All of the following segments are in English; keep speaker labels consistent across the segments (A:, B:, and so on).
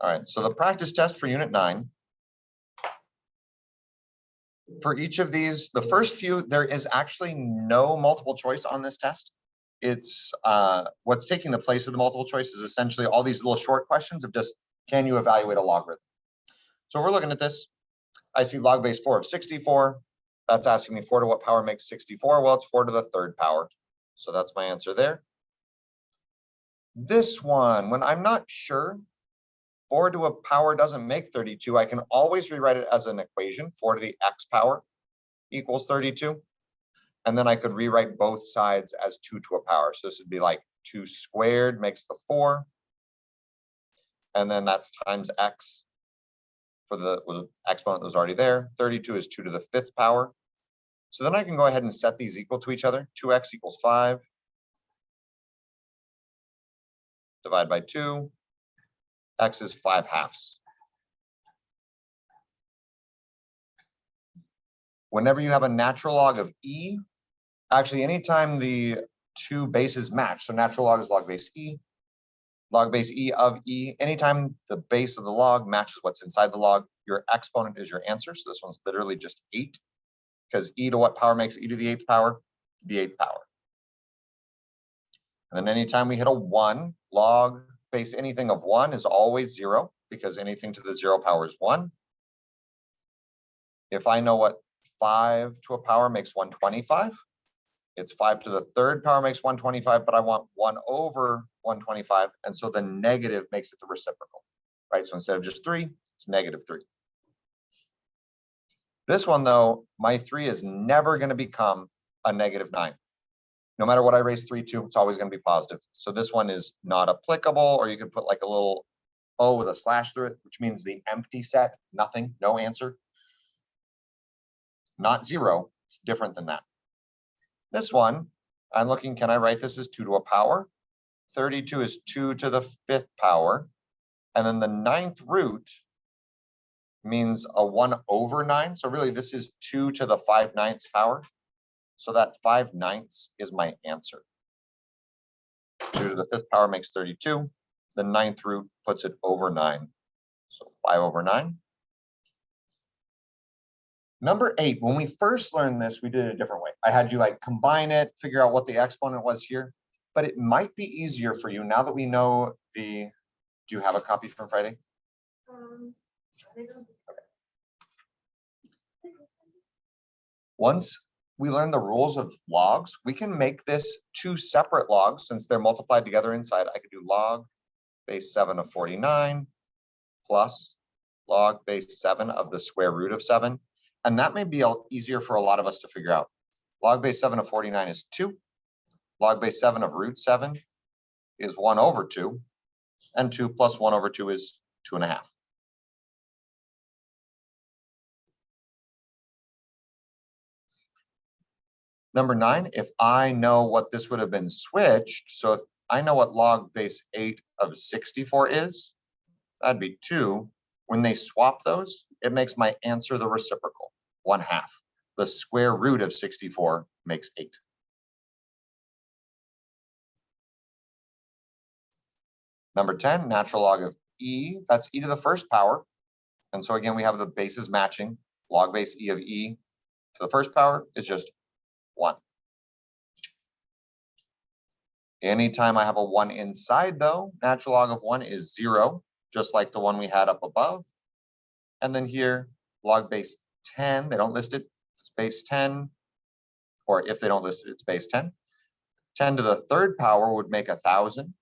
A: All right, so the practice test for Unit 9. For each of these, the first few, there is actually no multiple choice on this test. It's what's taking the place of the multiple choice is essentially all these little short questions of just, can you evaluate a logarithm? So we're looking at this. I see log base 4 of 64. That's asking me 4 to what power makes 64? Well, it's 4 to the third power. So that's my answer there. This one, when I'm not sure, 4 to a power doesn't make 32. I can always rewrite it as an equation. 4 to the x power equals 32. And then I could rewrite both sides as 2 to a power. So this would be like 2 squared makes the 4. And then that's times x for the exponent that was already there. 32 is 2 to the 5th power. So then I can go ahead and set these equal to each other. 2x equals 5. Divide by 2. X is 5/2. Whenever you have a natural log of e, actually anytime the two bases match, so natural log is log base e of e, anytime the base of the log matches what's inside the log, your exponent is your answer. So this one's literally just 8, because e to what power makes e to the 8th power? The 8th power. And then anytime we hit a 1, log base anything of 1 is always 0, because anything to the 0 power is 1. If I know what 5 to a power makes 125, it's 5 to the 3rd power makes 125, but I want 1 over 125, and so the negative makes it the reciprocal, right? So instead of just 3, it's -3. This one, though, my 3 is never going to become a -9. No matter what I raise 3 to, it's always going to be positive. So this one is not applicable, or you could put like a little O with a slash through it, which means the empty set, nothing, no answer. Not 0, it's different than that. This one, I'm looking, can I write this as 2 to a power? 32 is 2 to the 5th power. And then the 9th root means a 1 over 9. So really this is 2 to the 5/9 power. So that 5/9 is my answer. 2 to the 5th power makes 32. The 9th root puts it over 9. So 5 over 9. Number 8, when we first learned this, we did it a different way. I had you like combine it, figure out what the exponent was here, but it might be easier for you now that we know the, do you have a copy from Friday? Okay. Once we learn the rules of logs, we can make this 2 separate logs since they're multiplied together inside. I could do log base 7 of 49 plus log base 7 of the square root of 7. And that may be easier for a lot of us to figure out. Log base 7 of 49 is 2. Log base 7 of root 7 is 1 over 2. And 2 plus 1 over 2 is 2.5. Number 9, if I know what this would have been switched, so if I know what log base 8 of 64 is, that'd be 2. When they swap those, it makes my answer the reciprocal, 1/2. The square root of 64 makes 8. Number 10, natural log of e, that's e to the 1st power. And so again, we have the bases matching. Log base e of e to the 1st power is just 1. Anytime I have a 1 inside, though, natural log of 1 is 0, just like the one we had up above. And then here, log base 10, they don't list it, it's base 10. Or if they don't list it, it's base 10. 10 to the 3rd power would make 1,000.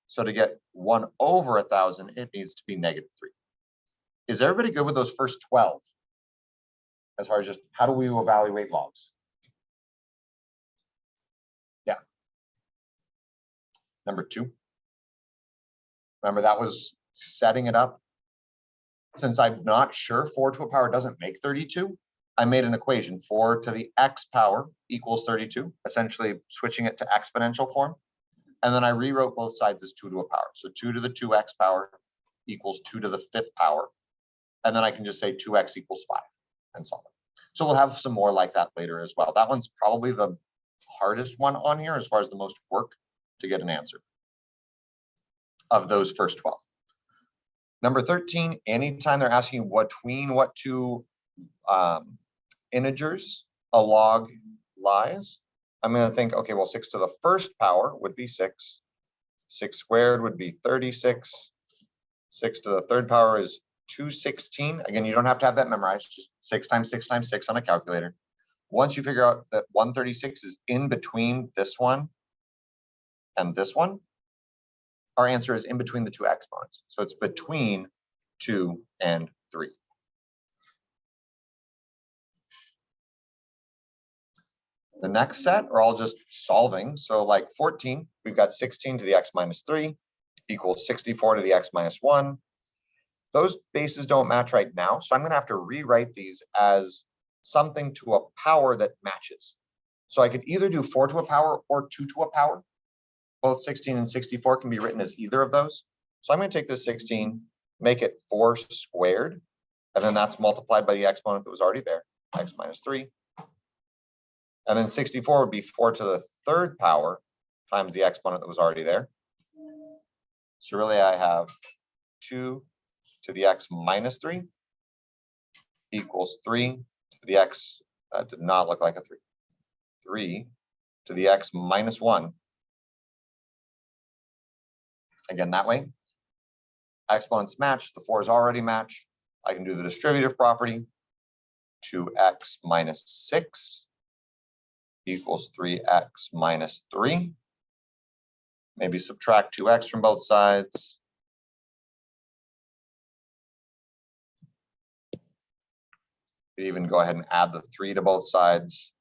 A: So to get 1 over 1,000, it needs to be -3. Is everybody good with those first 12? As far as just how do we evaluate logs? Yeah. Number 2. Remember, that was setting it up. Since I'm not sure 4 to a power doesn't make 32, I made an equation. 4 to the x power equals 32, essentially switching it to exponential form. And then I rewrote both sides as 2 to a power. So 2 to the 2x power equals 2 to the 5th power. And then I can just say 2x equals 5 and solve it. So we'll have some more like that later as well. That one's probably the hardest one on here as far as the most work to get an answer of those first 12. Number 13, anytime they're asking you between what two integers a log lies, I'm going to think, okay, well, 6 to the first power would be 6. 6 squared would be 36. 6 to the third power is 216. Again, you don't have to have that memorized, just 6 times 6 times 6 on a calculator. Once you figure out that 136 is in between this one and this one, our answer is in between the two exponents. So it's between 2 and 3. The next set are all just solving. So like 14, we've got 16 to the x minus 3 equals 64 to the x minus 1. Those bases don't match right now, so I'm going to have to rewrite these as something to a power that matches. So I could either do 4 to a power or 2 to a power. Both 16 and 64 can be written as either of those. So I'm going to take this 16, make it 4 squared, and then that's multiplied by the exponent that was already there, x minus 3. And then 64 would be 4 to the third power times the exponent that was already there. So really I have 2 to the x minus 3 equals 3 to the x, that did not look like a 3. 3 to the x minus 1. Again, that way. Exponents match, the 4s already match. I can do the distributive property. 2x minus 6 equals 3x minus 3. Maybe subtract 2x from both sides. Even go ahead and add the 3 to both sides.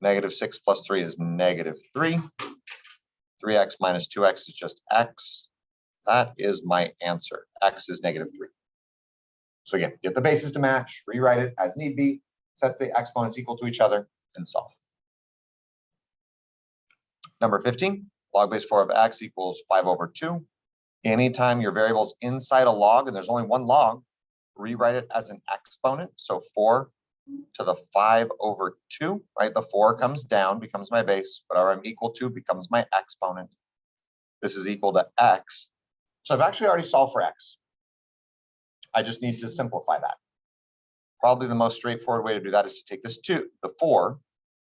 A: -6 plus 3 is -3. 3x minus 2x is just x. That is my answer. X is -3. So again, get the bases to match, rewrite it as need be, set the exponents equal to each other, and solve. Number 15, log base 4 of x equals 5/2. Anytime your variable's inside a log and there's only one log, rewrite it as an exponent. So 4 to the 5/2, right? The 4 comes down, becomes my base. Whatever I'm equal to becomes my exponent. This is equal to x. So I've actually already solved for x. I just need to simplify that. Probably the most straightforward way to do that is to take this 2, the 4,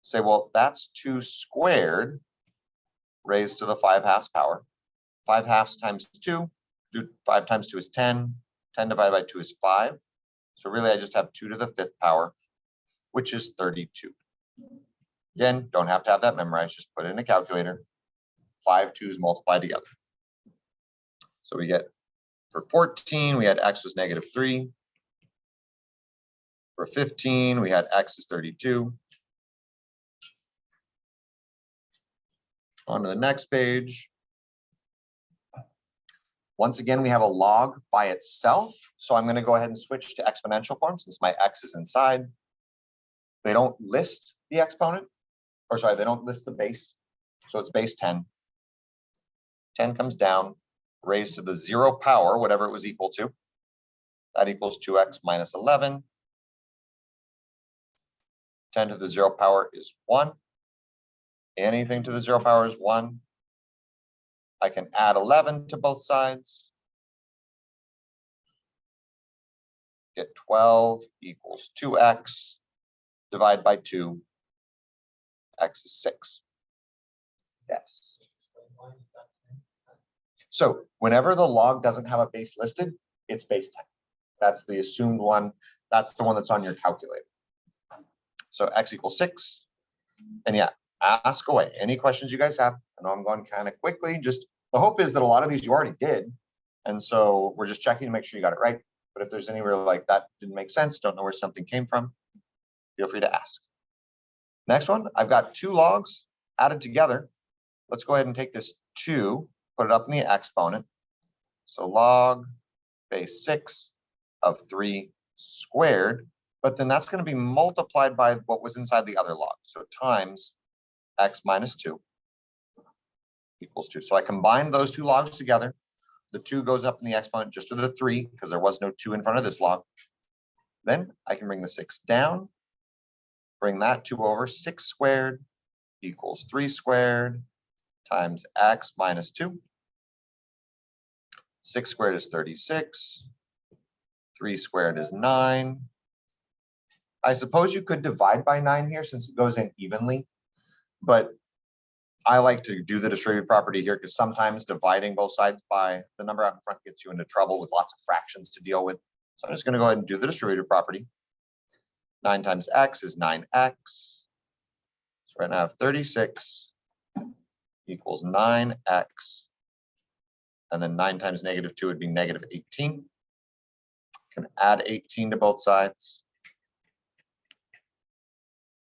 A: say, well, that's 2 squared raised to the 5/2 power. 5/2 times 2, 5 times 2 is 10. 10 divided by 2 is 5. So really, I just have 2 to the 5th power, which is 32. Again, don't have to have that memorized. Just put it in a calculator. 5 2's multiplied together. So we get, for 14, we had x was -3. For 15, we had x is 32. On to the next page. Once again, we have a log by itself. So I'm going to go ahead and switch to exponential form since my x is inside. They don't list the exponent, or sorry, they don't list the base. So it's base 10. 10 comes down, raised to the 0 power, whatever it was equal to. That equals 2x minus 11. 10 to the 0 power is 1. Anything to the 0 power is 1. I can add 11 to both sides. Get 12 equals 2x. Divide by 2. X is 6. Yes. So whenever the log doesn't have a base listed, it's base 10. That's the assumed one. That's the one that's on your calculator. So x equals 6. And yeah, ask away. Any questions you guys have? I know I'm going kind of quickly. Just the hope is that a lot of these you already did. And so we're just checking to make sure you got it right. But if there's anywhere like that didn't make sense, don't know where something came from, feel free to ask. Next one, I've got 2 logs added together. Let's go ahead and take this 2, put it up in the exponent. So log base 6 of 3 squared, but then that's going to be multiplied by what was inside the other log. So times x minus 2 equals 2. So I combined those 2 logs together. The 2 goes up in the exponent just to the 3 because there was no 2 in front of this log. Then I can bring the 6 down, bring that 2 over. 6 squared equals 3 squared times x minus 2. 6 squared is 36. 3 squared is 9. I suppose you could divide by 9 here since it goes in evenly, but I like to do the distributive property here because sometimes dividing both sides by the number out in front gets you into trouble with lots of fractions to deal with. So I'm just going to go ahead and do the distributive property. 9 times x is 9x. So right now I have 36 equals 9x. And then 9 times -2 would be -18. Can add 18 to both sides.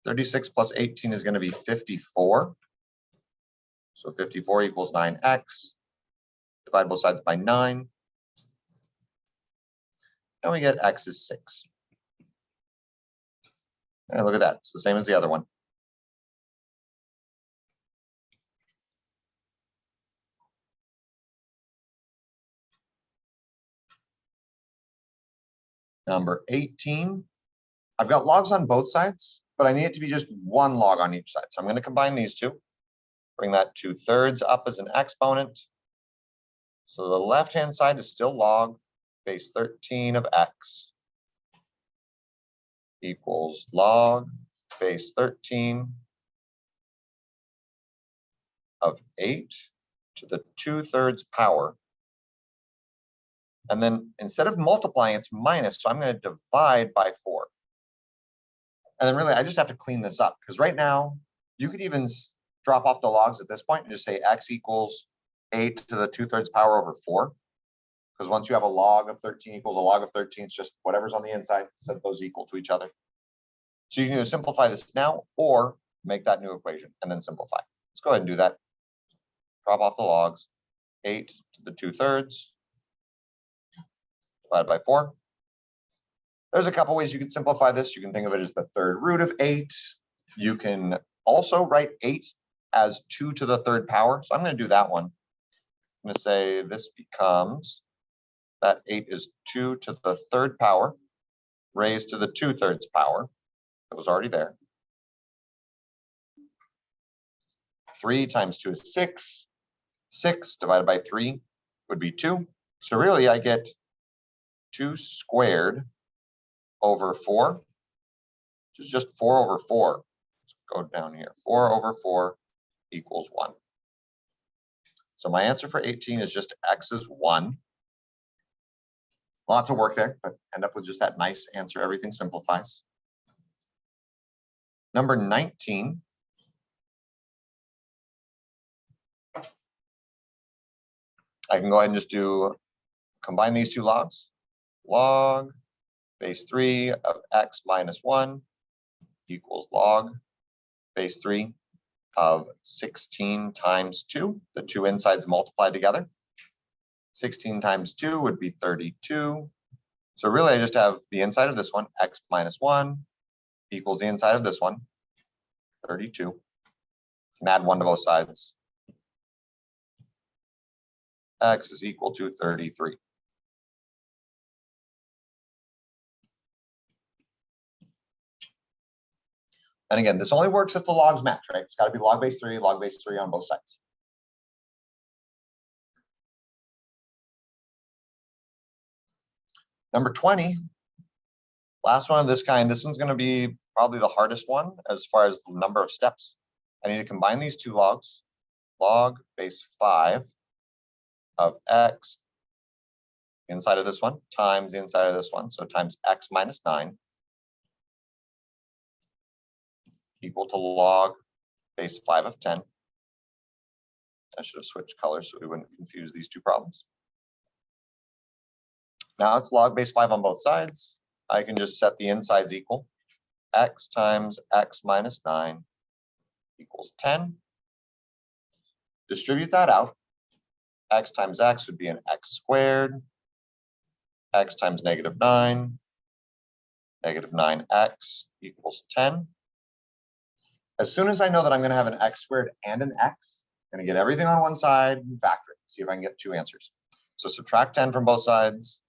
A: 36 plus 18 is going to be 54. So 54 equals 9x. Divide both sides by 9. And we get x is 6. And look at that. It's the same as the other one. Number 18. I've got logs on both sides, but I need it to be just one log on each side. So I'm going to combine these two. Bring that 2/3 up as an exponent. So the left-hand side is still log base 13 of x equals log base 13 of 8 to the 2/3 power. And then instead of multiplying, it's minus. So I'm going to divide by 4. And then really, I just have to clean this up because right now you could even drop off the logs at this point and just say x equals 8 to the 2/3 power over 4. Because once you have a log of 13 equals a log of 13, it's just whatever's on the inside, set those equal to each other. So you can either simplify this now or make that new equation and then simplify. Let's go ahead and do that. Drop off the logs. 8 to the 2/3 divided by 4. There's a couple ways you can simplify this. You can think of it as the 3rd root of 8. You can also write 8 as 2 to the 3rd power. So I'm going to do that one. I'm going to say this becomes that 8 is 2 to the 3rd power raised to the 2/3 power. It was already there. 3 times 2 is 6. 6 divided by 3 would be 2. So really I get 2 squared over 4, which is just 4 over 4. Let's go down here. 4 over 4 equals 1. So my answer for 18 is just x is 1. Lots of work there, but end up with just that nice answer. Everything simplifies. Number 19. I can go ahead and just combine these two logs. Log base 3 of x minus 1 equals log base 3 of 16 times 2. The two insides multiplied together. 16 times 2 would be 32. So really I just have the inside of this one, x minus 1 equals the inside of this one, 32. Can add 1 to both sides. X is equal to 33. And again, this only works if the logs match, right? It's got to be log base 3 on both sides. Number 20, last one of this kind. This one's going to be probably the hardest one as far as the number of steps. I need to combine these two logs. Log base 5 of x inside of this one times the inside of this one. So times x minus 9 equal to log base 5 of 10. I should have switched colors so we wouldn't confuse these two problems. Now it's log base 5 on both sides. I can just set the insides equal. X times x minus 9 equals 10. Distribute that out. X times x would be an x squared. X times -9. -9x equals 10. As soon as I know that I'm going to have an x squared and an x, I'm going to get everything on one side and factor it. See if I can get two answers. So subtract 10 from both sides.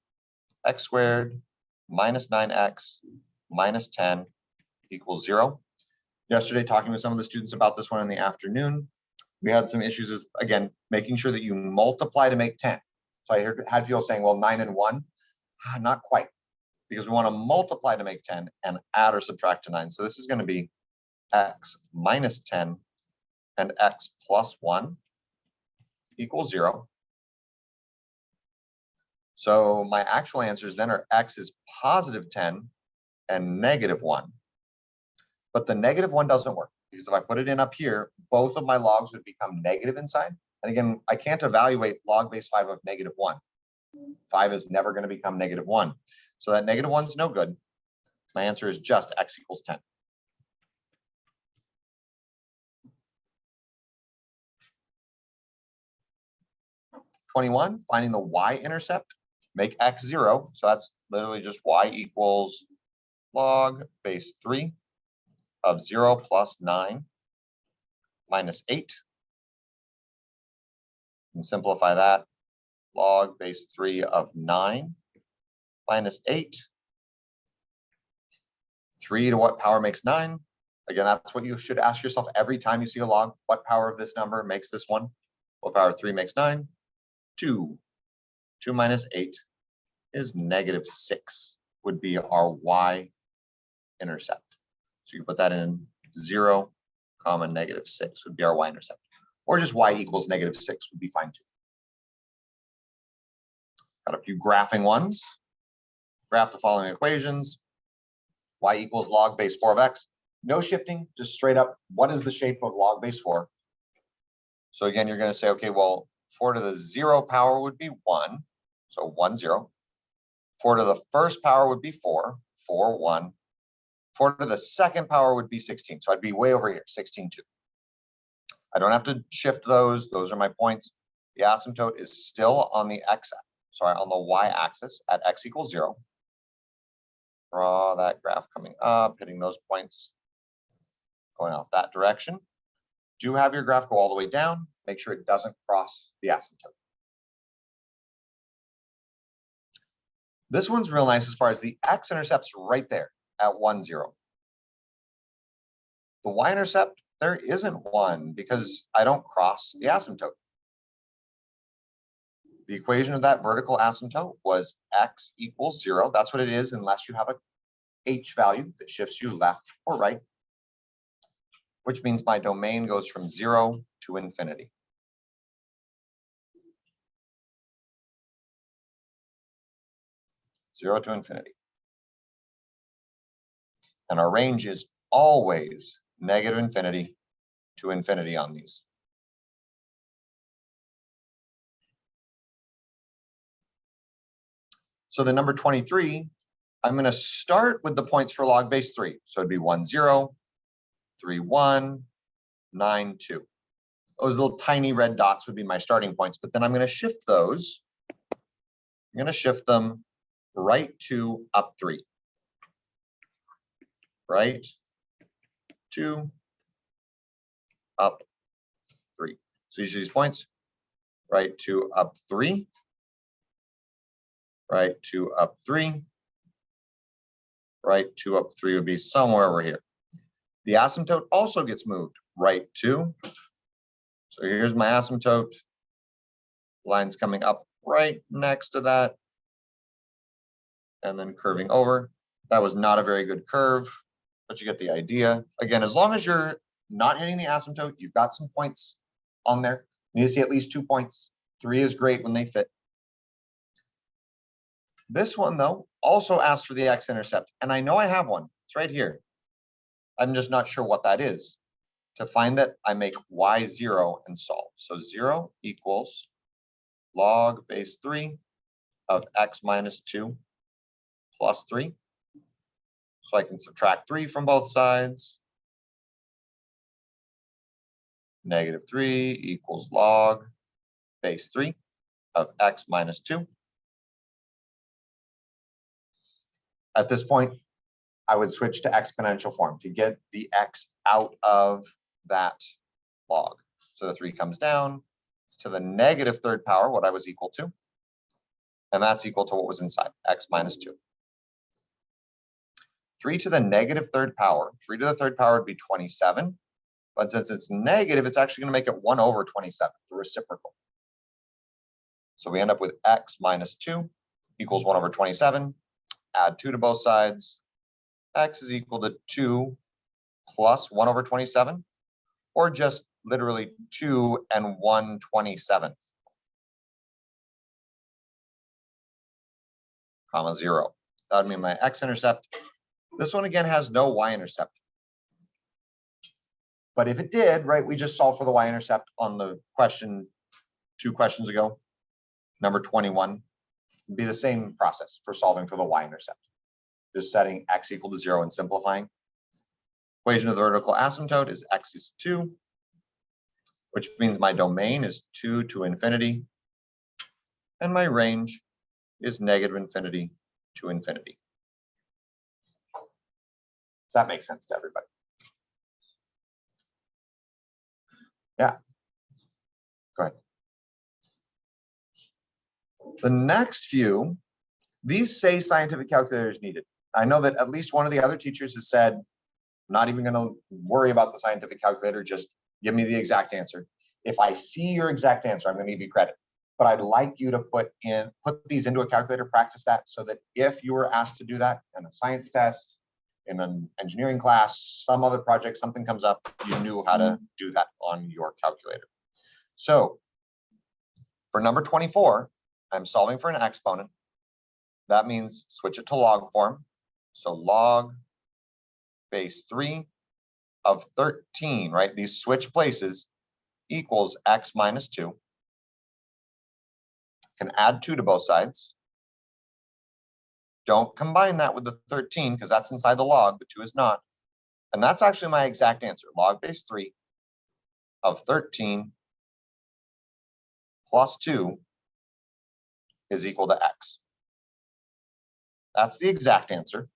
A: X squared minus 9x minus 10 equals 0. Yesterday, talking with some of the students about this one in the afternoon, we had some issues with, again, making sure that you multiply to make 10. So So I had people saying, well, 9 and 1, not quite, because we want to multiply to make 10 and add or subtract to 9. So this is going to be x minus 10 and x plus 1 equals 0. So my actual answers then are x is positive 10 and negative 1. But the negative 1 doesn't work, because if I put it in up here, both of my logs would become negative inside. And again, I can't evaluate log base 5 of negative 1. 5 is never going to become negative 1. So that negative 1 is no good. My answer is just x equals 10. (21), finding the y-intercept, make x 0. So that's literally just y equals log base 3 of 0 plus 9 minus 8. And simplify that. Log base 3 of 9 minus 8. 3 to what power makes 9? Again, that's what you should ask yourself every time you see a log. What power of this number makes this one? What power of 3 makes 9? 2. 2 minus 8 is negative 6, would be our y-intercept. So you put that in 0, comma, negative 6 would be our y-intercept. Or just y equals negative 6 would be fine too. Got a few graphing ones. Graph the following equations. Y equals log base 4 of x. No shifting, just straight up, what is the shape of log base 4? So again, you're going to say, okay, well, 4 to the 0 power would be 1. So 1, 0. 4 to the first power would be 4. 4, 1. 4 to the second power would be 16. So I'd be way over here, 16, 2. I don't have to shift those. Those are my points. The asymptote is still on the on the y-axis at x equals 0. Draw that graph coming up, hitting those points, going off that direction. Do have your graph go all the way down. Make sure it doesn't cross the asymptote. This one's real nice as far as the x-intercept's right there at 1, 0. The y-intercept, there isn't one because I don't cross the asymptote. The equation of that vertical asymptote was x equals 0. That's what it is unless you have a h value that shifts you left or right, which means my domain goes from 0 to infinity. Zero to infinity. And our range is always negative infinity to infinity on these. So the number 23, I'm going to start with the points for log base 3. So it'd be 1, 0, 3, 1, 9, 2. Those little tiny red dots would be my starting points, but then I'm going to shift those. I'm going to shift them right 2, up 3. Right 2, up 3. So you see these points, right 2, up 3. Right 2, up 3. Right 2, up 3 would be somewhere over here. The asymptote also gets moved, right 2. So here's my asymptote. Line's coming up right next to that. And then curving over. That was not a very good curve, but you get the idea. Again, as long as you're not hitting the asymptote, you've got some points on there. You need to see at least 2 points. 3 is great when they fit. This one, though, also asks for the x-intercept. And I know I have one. It's right here. I'm just not sure what that is. To find that, I make y 0 and solve. So 0 equals log base 3 of x minus 2 plus 3. So I can subtract 3 from both sides. Negative 3 equals log base 3 of x minus 2. At this point, I would switch to exponential form to get the x out of that log. So the 3 comes down. It's to the negative third power, what I was equal to. And that's equal to what was inside, x minus 2. 3 to the negative third power. 3 to the third power would be 27. But since it's negative, it's actually going to make it 1 over 27, the reciprocal. So we end up with x minus 2 equals 1 over 27. Add 2 to both sides. X is equal to 2 plus 1 over 27, or just literally 2 and 1/27, comma 0. That would mean my x-intercept. This one again has no y-intercept. But if it did, right, we just solved for the y-intercept on the question 2 questions ago, number 21. It'd be the same process for solving for the y-intercept. Just setting x equal to 0 and simplifying. Equation of the vertical asymptote is x is 2, which means my domain is 2 to infinity, and my range is negative infinity to infinity. Does that make sense to everybody? Yeah. Go ahead. The next few, these say scientific calculator is needed. I know that at least one of the other teachers has said, I'm not even going to worry about the scientific calculator, just give me the exact answer. If I see your exact answer, I'm going to give you credit. But I'd like you to put these into a calculator, practice that, so that if you were asked to do that in a science test, in an engineering class, some other project, something comes up, you knew how to do that on your calculator. So for number 24, I'm solving for an exponent. That means switch it to log form. So log base 3 of 13, right? These switch places equals x minus 2. Can add 2 to both sides. Don't combine that with the 13 because that's inside the log, the 2 is not. And that's actually my exact answer. Log base 3 of 13 plus 2 is equal to x. That's the exact answer.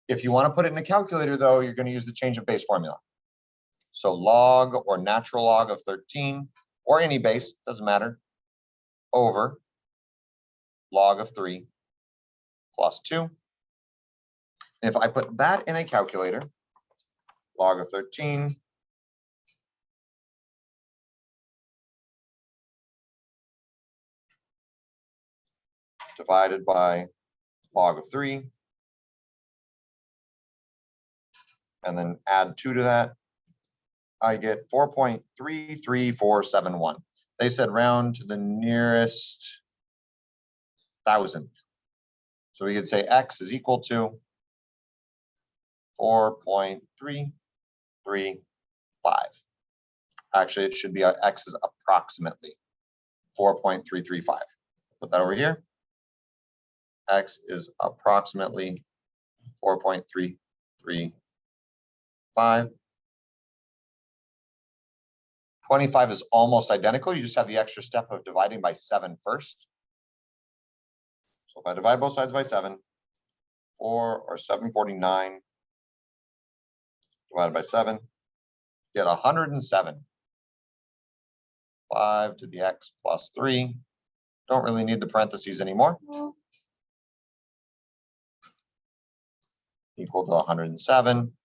A: If you want to put it in a calculator, though, you're going to use the change of base formula. So log or natural log of 13, or any base, doesn't matter, over log of 3 plus 2. And if I put that in a calculator, log of 13 divided by log of 3, and then add 2 to that, I get 4.33471. They said round to the nearest thousandth. So we could say x is equal to 4.335. Actually, it should be x is approximately 4.335. Put that over here. X is approximately 4.335. 25 is almost identical. You just have the extra step of dividing by 7 first. So if I divide both sides by 7, 4 or 749 divided by 7, get 107. 5 to the x plus 3. Don't really need the parentheses anymore. Equal to 107.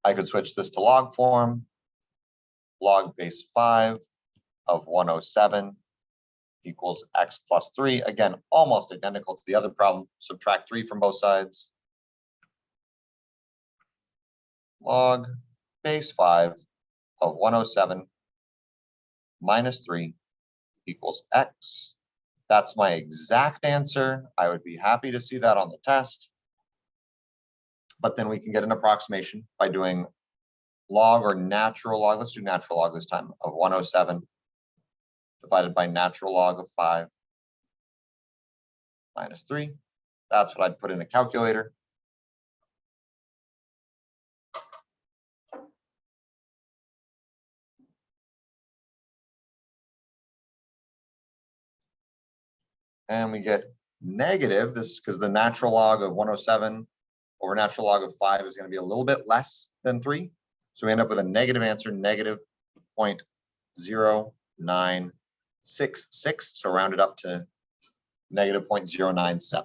A: I could switch this to log form. Log base 5 of 107 equals x plus 3. Again, almost identical to the other problem. Subtract 3 from both sides. Log base 5 of 107 minus 3 equals x. That's my exact answer. I would be happy to see that on the test. But then we can get an approximation by doing log or natural log. Let's do natural log this time of 107 divided by natural log of 5 minus 3. That's what I'd put in a calculator. And we get negative, this because the natural log of 107 over natural log of 5 is going to be a little bit less than 3. So we end up with a negative answer, negative 0.0966. So round it up to negative 0.097.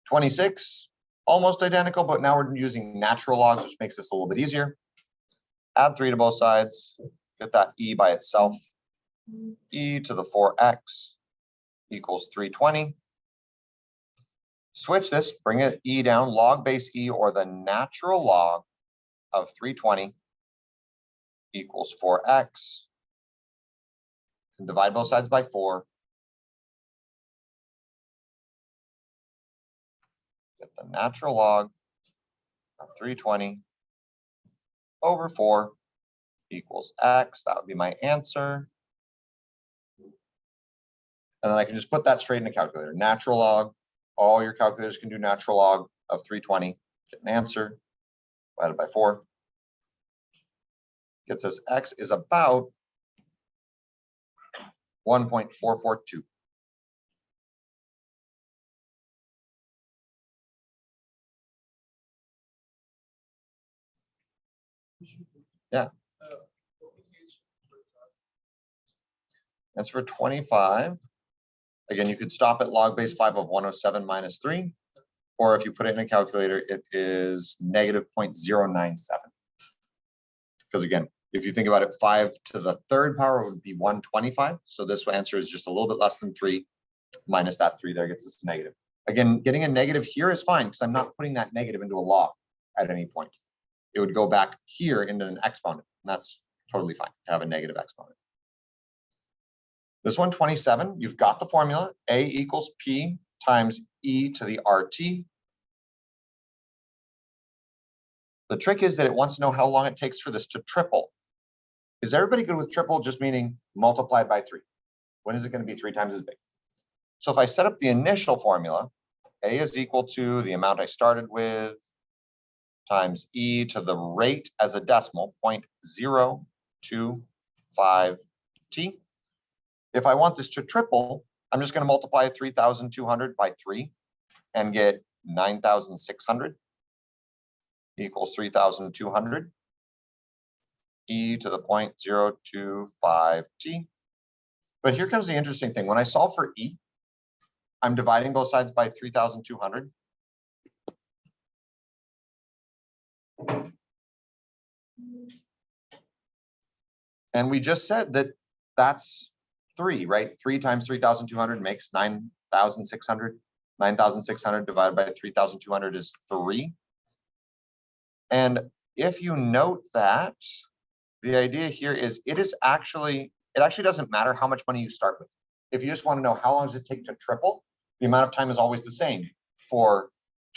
A: 26, almost identical, but now we're using natural logs, which makes this a little bit easier. add 3 to both sides, get that e by itself. E to the 4x equals 320. Switch this, bring it e down, log base e, or the natural log of 320 equals 4x. And divide both sides by 4. Get the natural log of 320 over 4 equals x. That would be my answer. And then I can just put that straight in a calculator. Natural log, all your calculators can do natural log of 320. Get an answer, divided by 4. Gets us x is about 1.442. Yeah. That's for 25. Again, you could stop at log base 5 of 107 minus 3. Or if you put it in a calculator, it is negative 0.097. Because again, if you think about it, 5 to the third power would be 125. So this answer is just a little bit less than 3 minus that 3 there gets us negative. Again, getting a negative here is fine because I'm not putting that negative into a log at any point. It would go back here into an exponent. And that's totally fine to have a negative exponent. This one, 27, you've got the formula. A equals P times e to the RT. The trick is that it wants to know how long it takes for this to triple. Is everybody good with triple just meaning multiplied by 3? When is it going to be 3 times as big? So if I set up the initial formula, A is equal to the amount I started with times e to the rate as a decimal, 0.025t. If I want this to triple, I'm just going to multiply 3,200 by 3 and get 9,600 equals 3,200 e to the 0.025t. But here comes the interesting thing. When I solve for e, I'm dividing both sides by 3,200. And we just said that that's 3, right? 3 times 3,200 makes 9,600. 9,600 divided by 3,200 is 3. And if you note that, the idea here is it actually doesn't matter how much money you start with. If you just want to know how long does it take to triple, the amount of time is always the same for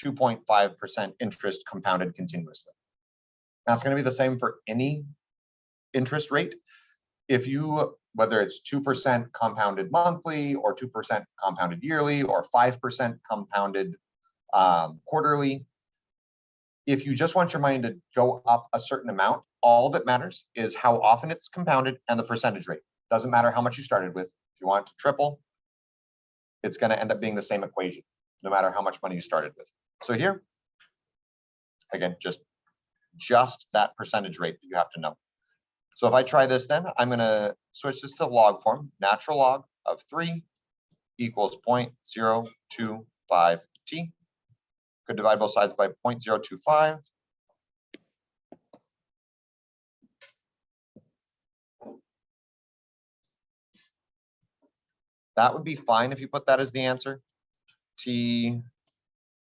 A: 2.5% interest compounded continuously. Now it's going to be the same for any interest rate. If you, whether it's 2% compounded monthly or 2% compounded yearly or 5% compounded quarterly, if you just want your money to go up a certain amount, all that matters is how often it's compounded and the percentage rate. Doesn't matter how much you started with. If you want it to triple, it's going to end up being the same equation, no matter how much money you started with. So here, again, just that percentage rate that you have to know. So if I try this, then I'm going to switch this to log form. Natural log of 3 equals 0.025t. Could divide both sides by 0.025. That would be fine if you put that as the answer. T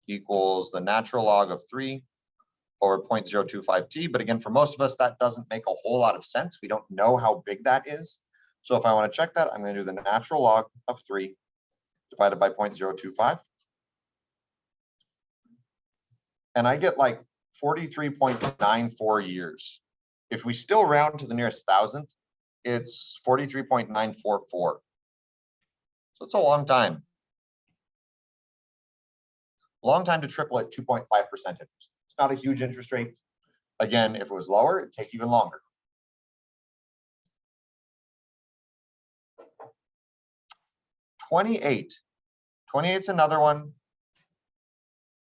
A: equals the natural log of 3 over 0.025t. But again, for most of us, that doesn't make a whole lot of sense. We don't know how big that is. So if I want to check that, I'm going to do the natural log of 3 divided by 0.025. And I get like 43.94 years. If we still round to the nearest thousandth, it's 43.944. So it's a long time. Long time to triple at 2.5% interest. It's not a huge interest rate. Again, if it was lower, it'd take even longer. 28. 28 is another one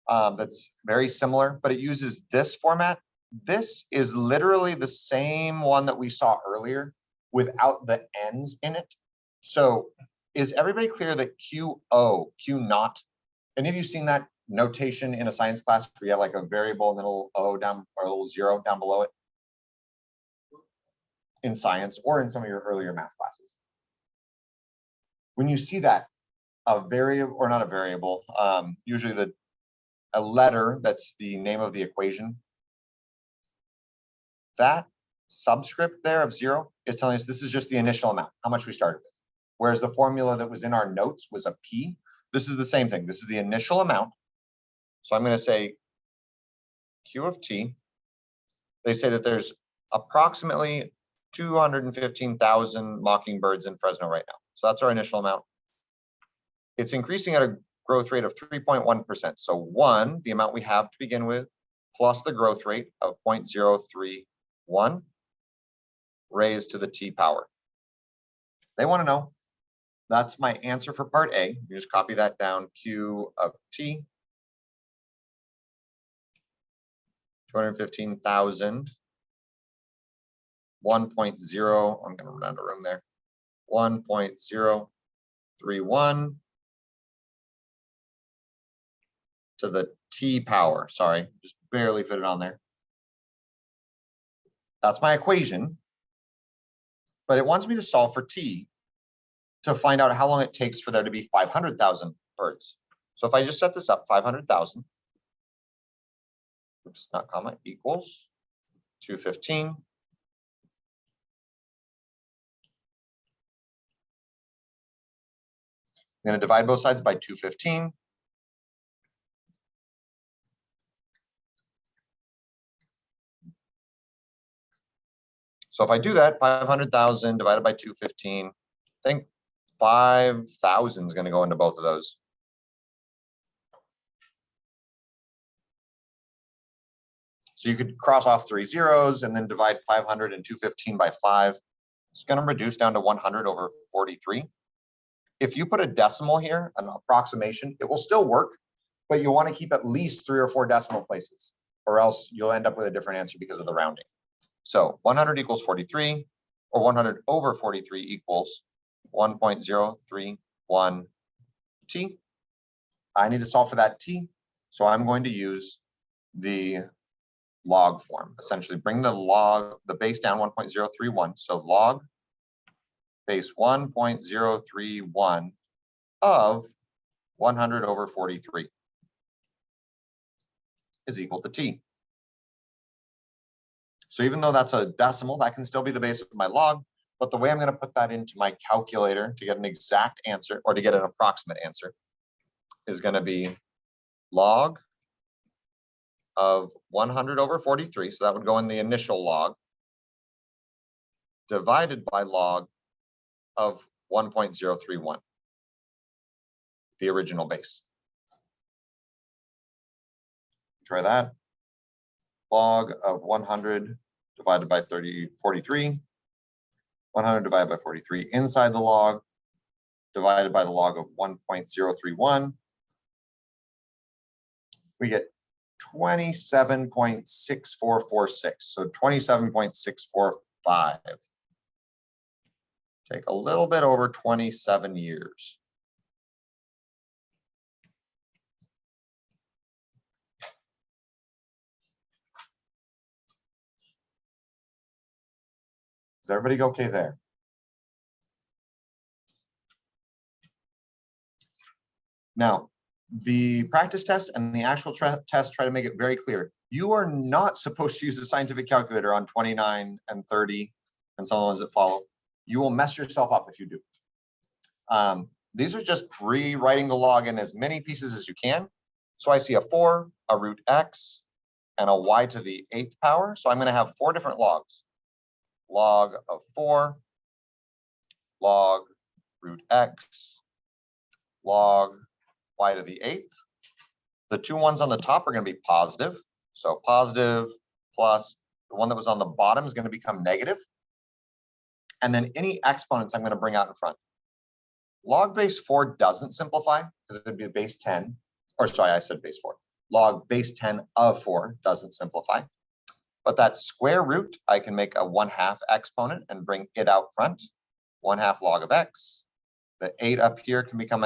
A: that's very similar, but it uses this format. This is literally the same one that we saw earlier without the n's in it. So is everybody clear that Q naught? Any of you seen that notation in a science class where you have like a variable and a little O down or a little 0 down below it? in science or in some of your earlier math classes. When you see that, a variable, or not a variable, usually a letter that's the name of the equation, that subscript there of 0 is telling us this is just the initial amount, how much we started with. Whereas the formula that was in our notes was a P. This is the same thing. This is the initial amount. So I'm going to say Q of T. They say that there's approximately 215,000 mockingbirds in Fresno right now. So that's our initial amount. It's increasing at a growth rate of 3.1%. So 1, the amount we have to begin with, plus the growth rate of 0.031 raised to the T power. They want to know. That's my answer for part A. You just copy that down, Q of T. 215,000. 1.0, I'm going to run out of room there. 1.031 to the T power. Sorry, just barely fit it on there. That's my equation. But it wants me to solve for T to find out how long it takes for there to be 500,000 birds. So if I just set this up, 500,000, oops, not comma, equals 215. I'm going to divide both sides by 215. So if I do that, 500,000 divided by 215, I think 5,000 is going to go into both of those. So you could cross off 3 zeros and then divide 500 and 215 by 5. It's going to reduce down to 100 over 43. If you put a decimal here, an approximation, it will still work, but you'll want to keep at least 3 or 4 decimal places, or else you'll end up with a different answer because of the rounding. So 100 equals 43, or 100 over 43 equals 1.031 T. I need to solve for that T, so I'm going to use the log form. Essentially, bring the base down 1.031. So log base 1.031 of 100 over 43 is equal to T. So even though that's a decimal, that can still be the base of my log. But the way I'm going to put that into my calculator to get an exact answer, or to get an approximate answer, is going to be log of 100 over 43. So that would go in the initial log, divided by log of 1.031, the original base. Try that. Log of 100 divided by 43. 100 divided by 43 inside the log, divided by the log of 1.031. We get 27.6446. So 27.645. Take a little bit over 27 years. Is everybody okay there? Now, the practice test and the actual test try to make it very clear. You are not supposed to use a scientific calculator on 29 and 30 and some of the ones that follow. You will mess yourself up if you do. These are just rewriting the log in as many pieces as you can. So I see a 4, a root x, and a y to the 8th power. So I'm going to have 4 different logs. Log of 4, log root x, log y to the 8th. The 2 ones on the top are going to be positive. So positive plus the one that was on the bottom is going to become negative. And then any exponents I'm going to bring out in front. Log base 4 doesn't simplify because it would be base 10. Or sorry, I said base 4. Log base 10 of 4 doesn't simplify. But that square root, I can make a 1/2 exponent and bring it out front. 1/2 log of x. The 8 up here can become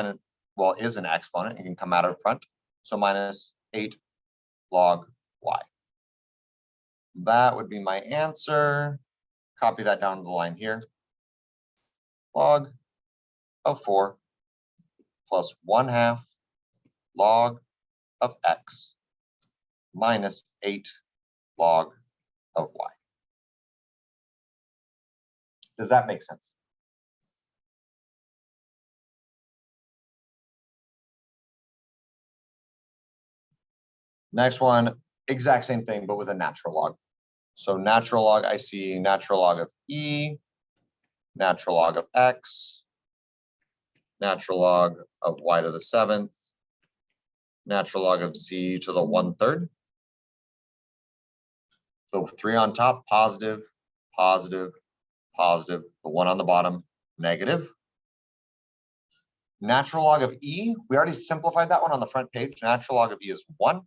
A: is an exponent. It can come out of front. So minus 8 log y. That would be my answer. Copy that down to the line here. Log of 4 plus 1/2 log of x minus 8 log of y. Does that make sense? Next one, exact same thing, but with a natural log. So natural log, I see natural log of e, natural log of x, natural log of y to the 7th, natural log of z to the 1/3. So 3 on top, positive, positive, positive. The 1 on the bottom, negative. Natural log of e, we already simplified that one on the front page. Natural log of e is 1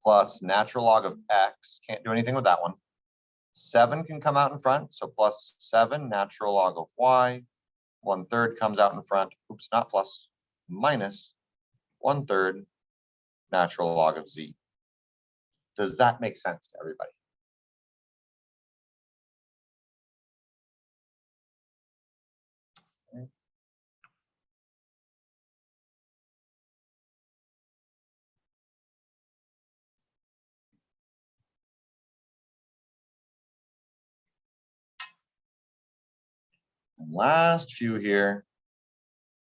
A: plus natural log of x. Can't do anything with that one. 7 can come out in front, so plus 7 natural log of y. 1/3 comes out in front. Oops, not plus, minus 1/3 natural log of z. Does that make sense to everybody? And last few here.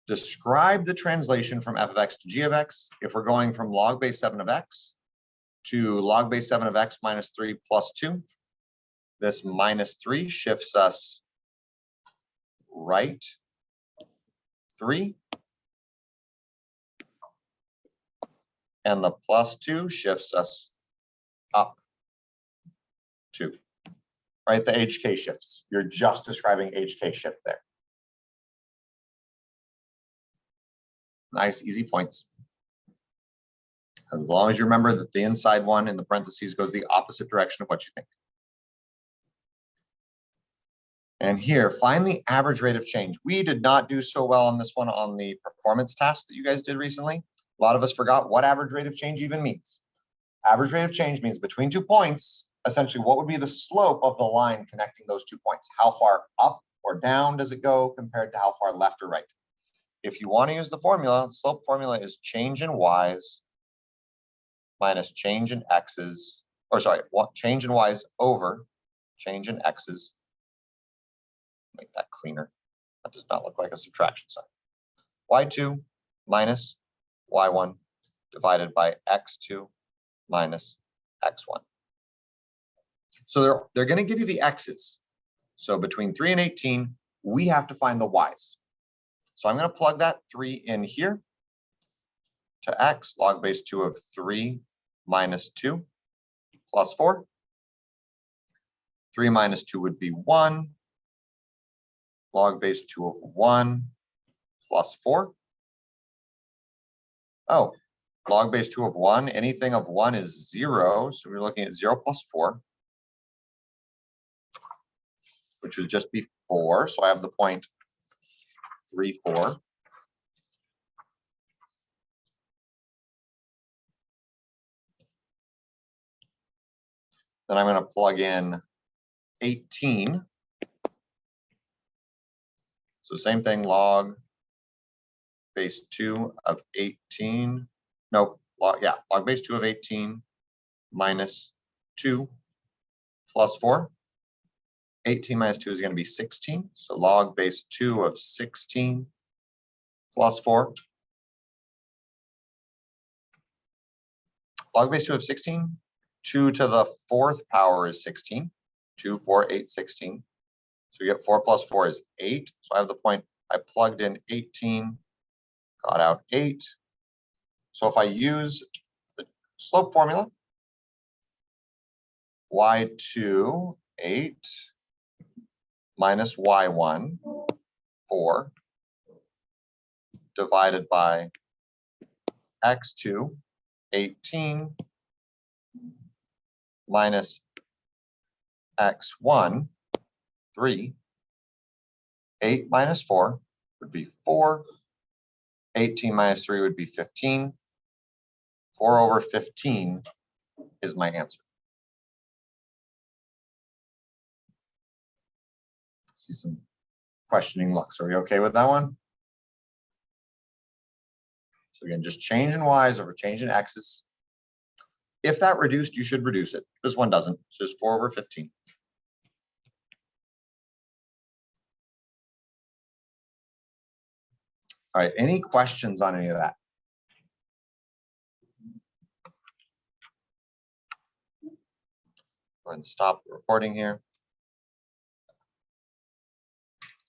A: Describe the translation from f of x to g of x. If we're going from log base 7 of x to log base 7 of x minus 3 plus 2, this minus 3 shifts us right 3. And the plus 2 shifts us up 2. Right, the HK shifts. You're just describing HK shift there. Nice, easy points. As long as you remember that the inside one in the parentheses goes the opposite direction of what you think. And here, find the average rate of change. We did not do so well on this one on the performance task that you guys did recently. A lot of us forgot what average rate of change even means. Average rate of change means between 2 points, essentially what would be the slope of the line connecting those 2 points? How far up or down does it go compared to how far left or right? If you want to use the formula, the slope formula is change in y's minus change in x's, or sorry, change in y's over change in x's. Make that cleaner. That does not look like a subtraction sign. y2 minus y1 divided by x2 minus x1. So they're going to give you the x's. So between 3 and 18, we have to find the y's. So I'm going to plug that 3 in here to x, log base 2 of 3 minus 2 plus 4. 3 minus 2 would be 1. Log base 2 of 1 plus 4. Oh, log base 2 of 1, anything of 1 is 0. So we're looking at 0 plus 4, which would just be 4. So I have the point 3, 4. Then I'm going to plug in 18. So same thing, log base 2 of 18. Nope, log base 2 of 18 minus 2 plus 4. 18 minus 2 is going to be 16. So log base 2 of 16 plus 4. Log base 2 of 16, 2 to the 4th power is 16. 2, 4, 8, 16. So we get 4 plus 4 is 8. So I have the point, I plugged in 18, got out 8. So if I use the slope formula, y2, 8, minus y1, 4, divided by x2, 18, minus x1, 3. 8 minus 4 would be 4. 18 minus 3 would be 15. 4 over 15 is my answer. See some questioning looks. Are we okay with that one? So again, just change in Y's over change in X's. If that reduced, you should reduce it. This one doesn't. It's just 4/15. All right, any questions on any of that? Go ahead and stop the recording here.